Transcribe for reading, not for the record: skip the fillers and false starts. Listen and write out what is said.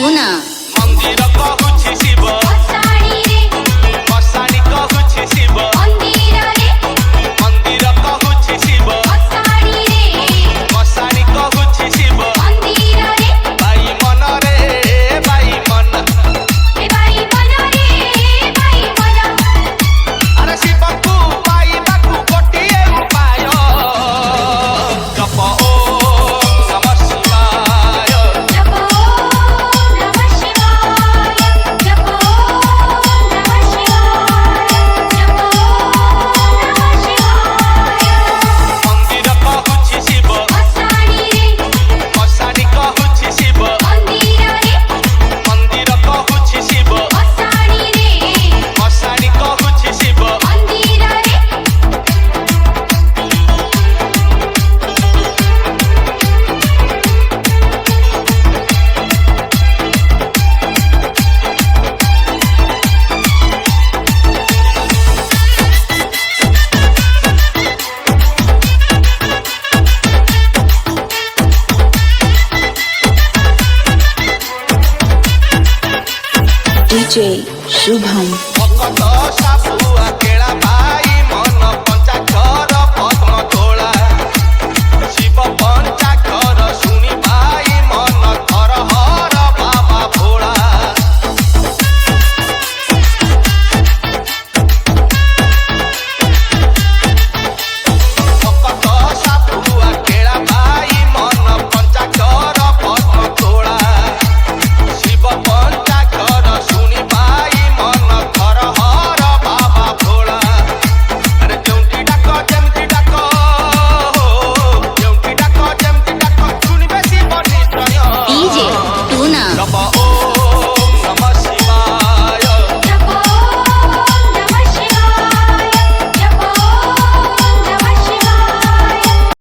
सुना मंदिर कहूछि शिव मसाणी कहूछि शिव मंदिर कहूछि शिव मसाणी कहूछि शिव बाई मन रे बाई मन अरे शिव को पाइबाकू गोटिए उपाय जप ओम नमः शिवाय मंदिर कहूछि शिव मसाणी कहूछि शिव मंदिर कहूछि शिव मसाणी कहूछि शिव DJ शुभम भक्त